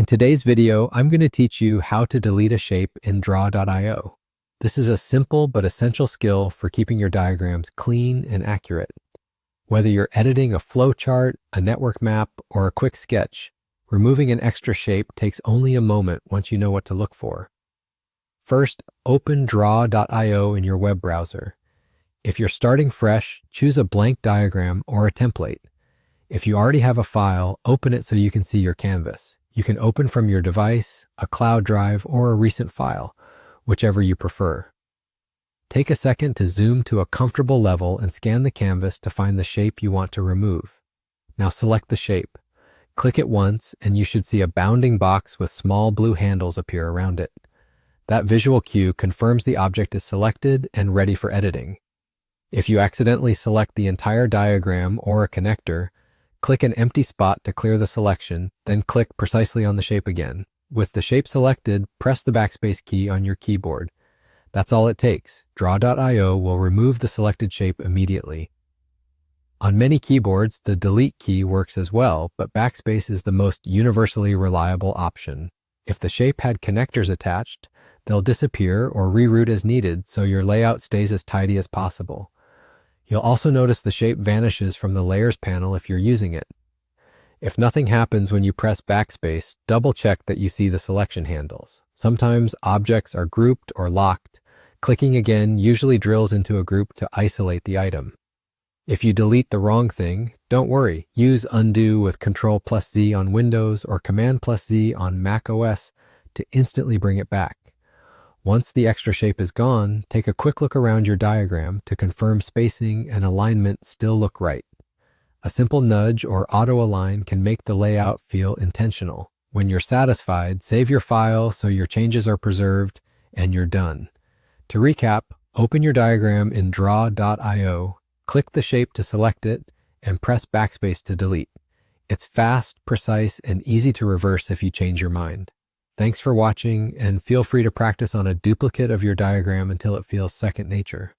In today's video, I'm going to teach you how to delete a shape in Draw.io. This is a simple but essential skill for keeping your diagrams clean and accurate. Whether you're editing a flowchart, a network map, or a quick sketch, removing an extra shape takes only a moment once you know what to look for. First, open Draw.io in your web browser. If you're starting fresh, choose a blank diagram or a template. If you already have a file, open it so you can see your canvas. You can open from your device, a cloud drive, or a recent file, whichever you prefer. Take a second to zoom to a comfortable level and scan the canvas to find the shape you want to remove. Now select the shape. Click it once and you should see a bounding box with small blue handles appear around it. That visual cue confirms the object is selected and ready for editing. If you accidentally select the entire diagram or a connector, click an empty spot to clear the selection, then click precisely on the shape again. With the shape selected, press the backspace key on your keyboard. That's all it takes. Draw.io will remove the selected shape immediately. On many keyboards, the delete key works as well, but backspace is the most universally reliable option. If the shape had connectors attached, they'll disappear or reroute as needed so your layout stays as tidy as possible. You'll also notice the shape vanishes from the Layers panel if you're using it. If nothing happens when you press backspace, double-check that you see the selection handles. Sometimes objects are grouped or locked. Clicking again usually drills into a group to isolate the item. If you delete the wrong thing, don't worry. Use Undo with Ctrl+Z on Windows or Command+Z on Mac OS to instantly bring it back. Once the extra shape is gone, take a quick look around your diagram to confirm spacing and alignment still look right. A simple nudge or auto-align can make the layout feel intentional. When you're satisfied, save your file so your changes are preserved and you're done. To recap, open your diagram in Draw.io, click the shape to select it, and press backspace to delete. It's fast, precise, and easy to reverse if you change your mind. Thanks for watching, and feel free to practice on a duplicate of your diagram until it feels second nature.